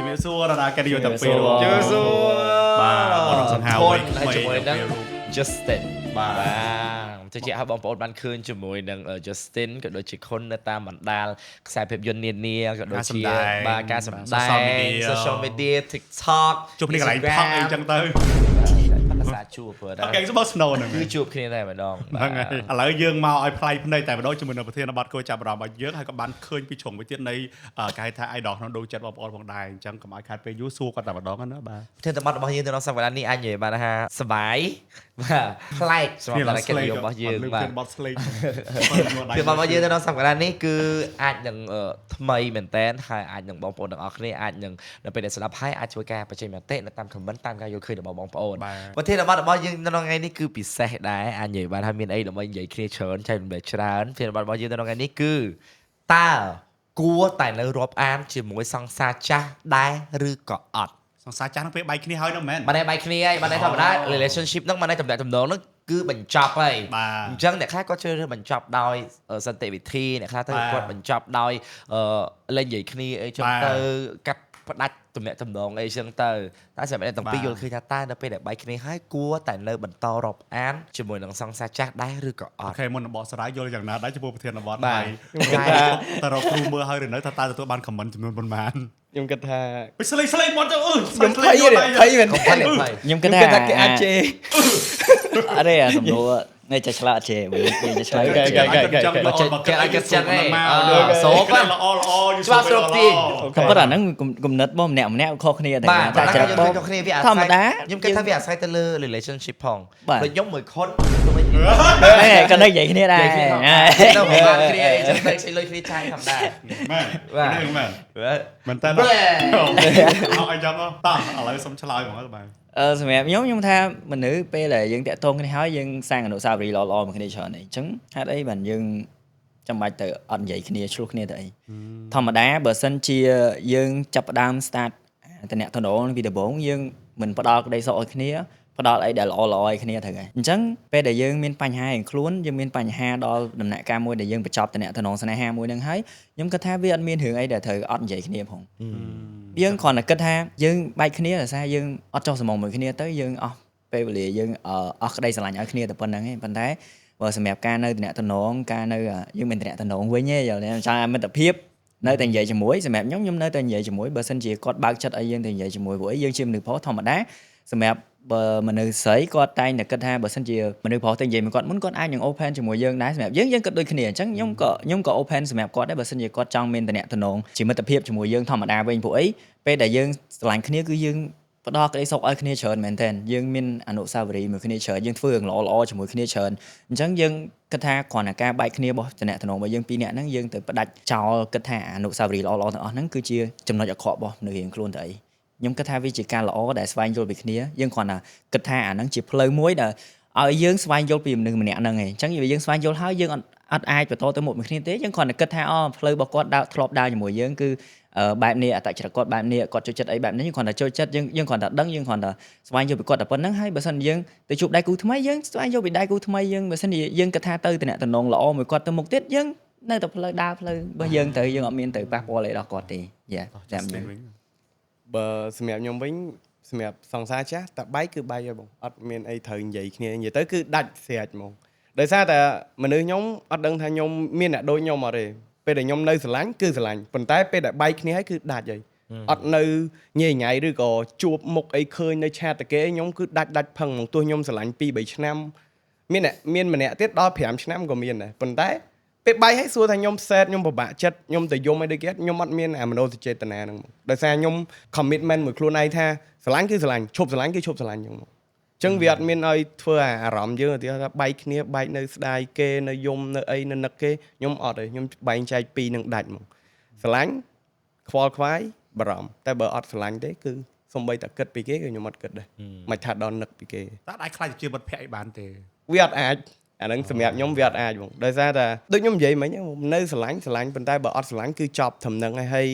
មានសួរដល់គេយកតែពេល ជឿសួរ បាទបងសង្ហៅ វិញ វិញ ជាមួយនឹង Justin បាទទៅជាឲ្យបងប្អូនបានឃើញជាមួយនឹង Justin ក៏ដូចជាខុននៅតាមបណ្ដាលខ្សែភាពយន្តនានាក៏ដូចជាបាទការសម្ដែង social media TikTok ជួបគ្នាកន្លែងផឹកអីចឹងទៅ ភាសាជួបព្រោះតែ អូខេស្បោះ snow ហ្នឹង គឺជួបគ្នាតែម្ដង ហ្នឹងហើយឥឡូវយើងមកឲ្យផ្លៃភ្នែកតែម្ដងជាមួយនឹងប្រធានបទគួរចាប់អារម្មណ៍របស់យើងហើយក៏បានឃើញពីជ្រុងមួយទៀតនៃគេហៅថា idol ក្នុងដួងចិត្តបងប្អូនផងដែរអញ្ចឹងកុំឲ្យខាតពេលយូរសួរគាត់តែម្ដងណាបាទ ប្រធានបទរបស់យើងទៅក្នុងសប្តាហ៍នេះអាចនិយាយបានថាសប្បាយបាទប្លែកសម្រាប់តែកិត្តិយសរបស់យើងបាទ បទស្លេក ពីបងប្អូនយើងទៅក្នុងសប្តាហ៍នេះគឺអាចនឹងថ្មីមែនតើហើយអាចនឹងបងប្អូនទាំងអស់គ្នាអាចនឹងនៅពេលដែលស្ដាប់ហើយអាចជួយការបញ្ចេញមតិនៅតាម comment តាមការយល់ឃើញរបស់បងប្អូនប្រធានបទរបស់យើងនៅថ្ងៃនេះគឺពិសេសដែរអាចនិយាយបានថាមានអីដើម្បីនិយាយគ្នាច្រើនចែករំលែកច្រើនប្រធានបទរបស់យើងនៅថ្ងៃនេះគឺតើគួរតែនៅរាប់អានជាមួយសង្សារចាស់ដែរឬក៏អត់ សង្សារចាស់នឹងពេលបែកគ្នាហើយនោះមែន បានតែបែកគ្នាហើយបានតែធម្មតា relationship ហ្នឹងបានតែតំណែងហ្នឹងគឺបញ្ចប់ហើយអញ្ចឹងអ្នកខ្លះគាត់ជ្រើសរើសបញ្ចប់ដោយសន្តិវិធីអ្នកខ្លះទៅគាត់បញ្ចប់ដោយលេងនិយាយគ្នាអីចឹងទៅកាត់ផ្ដាច់តំណែងអីចឹងទៅតែសម្រាប់ទាំងពីរយល់ឃើញថាតើនៅពេលដែលបែកគ្នាហើយគួរតែនៅបន្តរាប់អានជាមួយនឹងសង្សារចាស់ដែរឬក៏អត់ អូខេមុននឹងបកស្រាយយល់យ៉ាងណាដែរចំពោះប្រធានបទហើយខ្ញុំគិតថាតើរកគ្រូមើលហើយឬនៅថាតើទទួលបាន comment ចំនួនប៉ុន្មាន ខ្ញុំគិតថា ស្លេកមកទៅខ្ញុំភ័យមែនខ្ញុំគិតថាគេអាចជេរ អរេសំដួលនេះចេះឆ្លាតជេរវិញចេះឆ្លាត គេអាចគេចឹងឯងសោកល្អច្បាប់ស្រុកទី ក៏ប៉ុន្តែហ្នឹងគំនិតរបស់ម្នាក់ខុសគ្នាតែ តែ ច្រឹក យើង បោ ខុសគ្នាវាអាស្រ័យ ធម្មតា ខ្ញុំគិតថាវាអាស្រ័យទៅលើ relationship ផងដូចខ្ញុំមួយខុន ក៏នៅនិយាយគ្នាដែរ ទៅបានគ្នាអីចឹងទៅឆ្លុយគ្នាចាយធម្មតា មែនមែនមែនតើអញ្ចឹងតោះឥឡូវសុំឆ្លើយហ្មងទៅបាទ សម្រាប់ខ្ញុំថាមនុស្សពេលដែលយើងតាក់ទងគ្នាហើយយើងសាងអនុស្សាវរីយ៍ល្អៗមួយគ្នាច្រើនអីចឹងហេតុអីបានយើងចាំបាច់ទៅអត់និយាយគ្នាឆ្លោះគ្នាទៅអីធម្មតាបើសិនជាយើងចាប់ផ្ដើម start តំណតំណងពីដំបូងយើងមិនផ្ដល់ក្តីសុខឲ្យគ្នាផ្ដល់អីដែលល្អៗឲ្យគ្នាទៅហើយអញ្ចឹងពេលដែលយើងមានបញ្ហាឯងខ្លួនយើងមានបញ្ហាដល់ដំណាក់កាលមួយដែលយើងបញ្ចប់តំណតំណងស្នេហាមួយនឹងហើយខ្ញុំគិតថាវាអត់មានរឿងអីដែលត្រូវអត់និយាយគ្នាផង យើងគ្រាន់តែគិតថាយើងបែកគ្នាដោយសារយើងអត់ចោះសម្ងមួយគ្នាទៅយើងអស់ពេលវេលាយើងអស់ក្តីស្រឡាញ់ឲ្យគ្នាតែប៉ុណ្្នឹងឯងប៉ុន្តែបើសម្រាប់ការនៅតំណតំណងការនៅយើងមានតំណតំណងវិញទេយល់ទេចង់មិត្តភាពនៅតែនិយាយជាមួយសម្រាប់ខ្ញុំនៅតែនិយាយជាមួយបើសិនជាគាត់បើកចិត្តឲ្យយើងទៅនិយាយជាមួយព្រោះយើងជាមនុស្សប្រុសធម្មតាសម្រាប់បើមនុស្សស្រីគាត់តែងតែគិតថាបើសិនជាមនុស្សប្រុសទៅនិយាយមួយគាត់មុនគាត់អាចនឹង open ជាមួយយើងដែរសម្រាប់យើងគិតដូចគ្នាអញ្ចឹងខ្ញុំក៏ open សម្រាប់គាត់ដែរបើសិនជាគាត់ចង់មានតំណតំណងជាមិត្តភាពជាមួយយើងធម្មតាវិញព្រោះអីពេលដែលយើងស្រឡាញ់គ្នាគឺយើងផ្ដល់ក្តីសុខឲ្យគ្នាច្រើនមែនទែនយើងមានអនុស្សាវរីយ៍មួយគ្នាច្រើនយើងធ្វើរឿងល្អៗជាមួយគ្នាច្រើនអញ្ចឹងយើងគិតថាគ្រាន់តែការបែកគ្នារបស់តំណតំណងរបស់យើងពីរនាក់ហ្នឹងយើងទៅផ្ដាច់ចោលគិតថាអនុស្សាវរីយ៍ល្អៗទាំងអស់ហ្នឹងគឺជាចំណុចអាក្រក់របស់នៅរៀងខ្លួនទៅអី ខ្ញុំគិតថាវាជាការល្អដែលស្វែងយល់ពីគ្នាយើងគ្រាន់តែគិតថាអាហ្នឹងជាផ្លូវមួយដែលឲ្យយើងស្វែងយល់ពីមនុស្សម្នាក់ហ្នឹងឯងអញ្ចឹងយើងស្វែងយល់ហើយយើងអត់អាចបន្តទៅមុខមួយគ្នាទេយើងគ្រាន់តែគិតថាផ្លូវរបស់គាត់ធ្លាប់ដើរជាមួយយើងគឺបែបនេះអត្តចរិតគាត់បែបនេះគាត់ចូលចិត្តអីបែបនេះយើងគ្រាន់តែចូលចិត្តយើងគ្រាន់តែដឹងយើងគ្រាន់តែស្វែងយល់ពីគាត់តែប៉ុណ្្នឹងហើយបើសិនយើងទៅជួបដៃគូថ្មីយើងស្វែងយល់ពីដៃគូថ្មីយើងបើសិនជាយើងគិតថាទៅតំណតំណងល្អមួយគាត់ទៅមុខទៀតយើងនៅតែផ្លូវដើរផ្លូវរបស់យើងទៅយើងអត់មានទៅប៉ះពាល់អីដល់គាត់ទេយ៉ាតាមយើង បើសម្រាប់ខ្ញុំវិញសម្រាប់សង្សារចាស់តែបែកគឺបែកហើយបងអត់មានអីត្រូវនិយាយគ្នានិយាយទៅគឺដាច់ស្រេចហ្មងដោយសារតែមនុស្សខ្ញុំអត់ដឹងថាខ្ញុំមានអ្នកដូចខ្ញុំអត់ទេពេលដែលខ្ញុំនៅស្រឡាញ់គឺស្រឡាញ់ប៉ុន្តែពេលដែលបែកគ្នាហើយគឺដាច់ហើយអត់នៅញ៉ៃញ៉ៃឬក៏ជួបមុខអីឃើញនៅឆាតតែគេខ្ញុំគឺដាច់ផឹងហ្មងទោះខ្ញុំស្រឡាញ់ 2-3 ឆ្នាំមានម្នាក់ទៀតដល់ 5 ឆ្នាំក៏មានដែរប៉ុន្តែពេលបែកឲ្យសួរថាខ្ញុំសេតខ្ញុំពិបាកចិត្តខ្ញុំទៅយំអីដូចគេខ្ញុំអត់មានអាមនោសញ្ចេតនាហ្នឹងដោយសារខ្ញុំ commitment មួយខ្លួនឯងថាស្រឡាញ់គឺស្រឡាញ់ឈប់ស្រឡាញ់គឺឈប់ស្រឡាញ់ហ្នឹងមកអញ្ចឹងវាអត់មានឲ្យធ្វើអារម្មណ៍យើងទៅថាបែកគ្នាបែកនៅស្ដាយគេនៅយំនៅអីនៅនឹកគេខ្ញុំអត់ទេខ្ញុំបែងចែកពីរនឹងដាច់មកស្រឡាញ់ខ្វល់ខ្វាយបារម្ភតែបើអត់ស្រឡាញ់ទេគឺសំបីតែគិតពីគេគឺខ្ញុំអត់គិតដែរមិនថាដល់នឹកពីគេ តើអាចខ្លាចជាមិត្តភក្តិអីបានទេ វាអត់អាចអាហ្នឹងសម្រាប់ខ្ញុំវាអត់អាចបងដោយសារតែដូចខ្ញុំនិយាយមិញនៅស្រឡាញ់ប៉ុន្តែបើអត់ស្រឡាញ់គឺចប់ត្រឹមហ្នឹងហើយ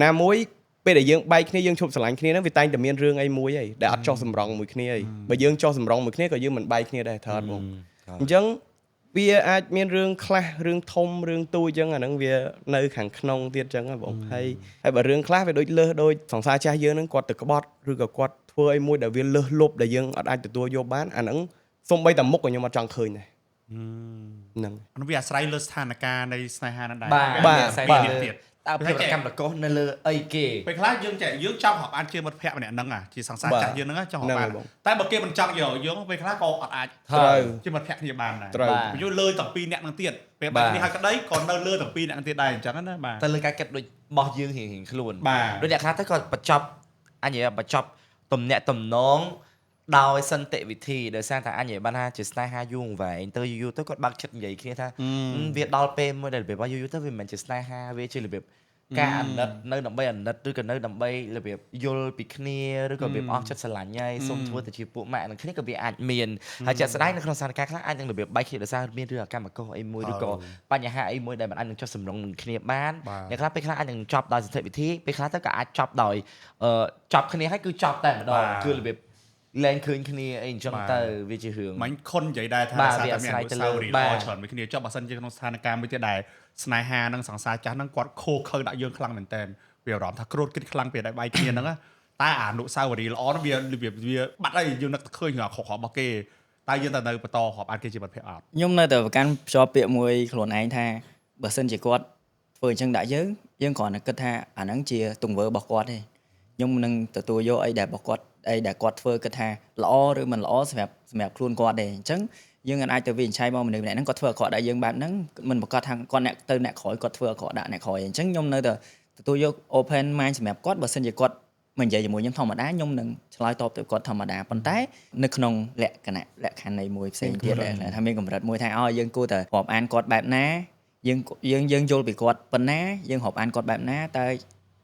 ណាមួយពេលដែលយើងបែកគ្នាយើងឈប់ស្រឡាញ់គ្នាហ្នឹងវាតែងតែមានរឿងអីមួយអីដែលអត់ចោះសម្រងមួយគ្នាអីបើយើងចោះសម្រងមួយគ្នាក៏យើងមិនបែកគ្នាដែរថើតបងអញ្ចឹង វាអាចមានរឿងខ្លះរឿងធំរឿងទូអញ្ចឹងអាហ្នឹងវានៅខាងក្នុងទៀតអញ្ចឹងបងហើយបើរឿងខ្លះវាដូចលើសដូចសង្សារចាស់យើងហ្នឹងគាត់ទៅក្បត់ឬក៏គាត់ធ្វើអីមួយដែលវាលើសលប់ដែលយើងអត់អាចទទួលយកបានអាហ្នឹងសូម្បីតែមុខក៏ខ្ញុំអត់ចង់ឃើញដែរហ្នឹង អានោះវាអាស្រ័យលើស្ថានភាពនៃស្នេហាហ្នឹងដែរ បាទ ទៀត តើភាពកម្មរកោសនៅលើអីគេ ពេលខ្លះយើងចង់រាប់អានជាមិត្តភក្តិម្នាក់ហ្នឹងជាសង្សារចាស់យើងហ្នឹងចង់រាប់អានតែបើគេមិនចង់យកយើងពេលខ្លះក៏អត់អាច ត្រូវ ជាមិត្តភក្តិគ្នាបានដែរ ត្រូវ យល់លើទាំងពីរអ្នកហ្នឹងទៀតពេលបាត់គ្នាហើយក្តីក៏នៅលើទាំងពីរអ្នកហ្នឹងទៀតដែរអញ្ចឹងណាបាទ ទៅលើការគិតដូចបោះយើងរៀងៗខ្លួន បាទ ដូចអ្នកខ្លះទៅក៏បញ្ចប់អញនិយាយបញ្ចប់ទំនាក់ទំនងដោយសន្តិវិធីដោយសារតែអញនិយាយបានថាជាស្នេហាយូរអង្វែងទៅយូរទៅគាត់បាក់ចិត្តនិយាយគ្នាថាវាដល់ពេលមួយដែលរបៀបយូរទៅវាមិនមែនជាស្នេហាវាជារបៀបការអាណិតនៅដើម្បីអាណិតឬក៏នៅដើម្បីរបៀបយល់ពីគ្នាឬក៏របៀបអស់ចិត្តស្រឡាញ់ហើយសូមធ្វើទៅជាពួកម៉ាក់នឹងគ្នាក៏វាអាចមានហើយជាក់ស្ដែងនៅក្នុងស្ថានភាពខ្លះអាចនឹងរបៀបបែកគ្នាដោយសារមានរឿងអកម្មកុសអីមួយឬក៏បញ្ហាអីមួយដែលមិនអាចនឹងចុះសម្រុងនឹងគ្នាបានអ្នកខ្លះពេលខ្លះអាចនឹងចប់ដោយសន្តិវិធីពេលខ្លះទៅក៏អាចចប់ដោយចប់គ្នាហើយគឺចប់តែម្ដងគឺរបៀបលែងឃើញគ្នាអីអញ្ចឹងទៅវាជារឿង មិញខុននិយាយដែរថា បាទ សារតែមាន វាអាស្រ័យទៅ ទៅ លើ លើរី បាទ ល្អច្រើនមួយគ្នាចុះបើសិនជាក្នុងស្ថានភាពមួយទៀតដែរស្នេហានិងសង្សារចាស់ហ្នឹងគាត់ខូខើដាក់យើងខ្លាំងមែនតើវាអារម្មណ៍ថាក្រូតគិតខ្លាំងពេលដែលបែកគ្នាហ្នឹងណាតែអនុស្សាវរីយ៍ល្អហ្នឹងវាបាត់ហើយយើងនឹកឃើញរឿងខុសៗរបស់គេតែយើងទៅនៅបន្តរាប់អានគេជាមិត្តភក្តិអត់ ខ្ញុំនៅតែប្រកាន់ភ្ជាប់ពាក្យមួយខ្លួនឯងថាបើសិនជាគាត់ធ្វើអញ្ចឹងដាក់យើងគ្រាន់តែគិតថាអាហ្នឹងជាទង្វើរបស់គាត់ទេខ្ញុំនឹងទទួលយកអីដែលរបស់គាត់អីដែលគាត់ធ្វើគិតថាល្អឬមិនល្អសម្រាប់ខ្លួនគាត់ទេអញ្ចឹងយើងអាចទៅវិនិច្ឆ័យមកមនុស្សម្នាក់ហ្នឹងគាត់ធ្វើអាក្រក់ដាក់យើងបែបហ្នឹងមិនប្រកាសថាគាត់អ្នកក្រោយគាត់ធ្វើអាក្រក់ដាក់អ្នកក្រោយអញ្ចឹងខ្ញុំនៅតែទទួលយក open mind សម្រាប់គាត់បើសិនជាគាត់មិននិយាយជាមួយខ្ញុំធម្មតាខ្ញុំនឹងឆ្លើយតបទៅគាត់ធម្មតាប៉ុន្តែនៅក្នុងលក្ខខណ្ឌនៃមួយផ្សេងទៀតថាមានកម្រិតមួយថាយើងគួរតែរាប់អានគាត់បែបណាយើងយល់ពីគាត់ប៉ុណ្ណាយើងរាប់អានគាត់បែបណាតែ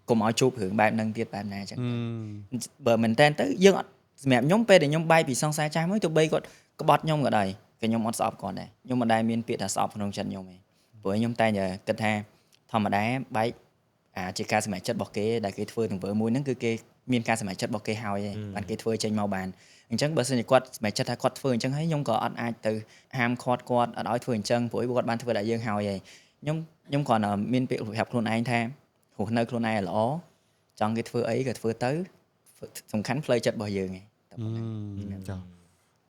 កុំឲ្យជួបរឿងបែបហ្នឹងទៀតបែបណាអញ្ចឹងបើមែនតើទៅយើងអត់សម្រាប់ខ្ញុំពេលដែលខ្ញុំបែកពីសង្សារចាស់មួយទៅបីគាត់ក្បត់ខ្ញុំក៏ដោយក៏ខ្ញុំអត់ស្អប់គាត់ដែរខ្ញុំមិនដែលមានពាក្យថាស្អប់ក្នុងចិត្តខ្ញុំទេព្រោះខ្ញុំតែគិតថាធម្មតាបែកជាការសម្រេចចិត្តរបស់គេដែលគេធ្វើទង្វើមួយហ្នឹងគឺគេមានការសម្រេចចិត្តរបស់គេហើយបានគេធ្វើចេញមកបានអញ្ចឹងបើសិនជាគាត់សម្រេចចិត្តថាគាត់ធ្វើអញ្ចឹងហើយខ្ញុំក៏អត់អាចទៅហាមឃាត់គាត់អត់ឲ្យធ្វើអញ្ចឹងព្រោះគាត់បានធ្វើដល់យើងហើយខ្ញុំគ្រាន់តែមានពាក្យប្រាប់ខ្លួនឯងថារស់នៅខ្លួនឯងល្អចង់គេធ្វើអីក៏ធ្វើទៅសំខាន់ផ្លូវចិត្តរបស់យើងឯងតែប៉ុណ្ណឹង ចា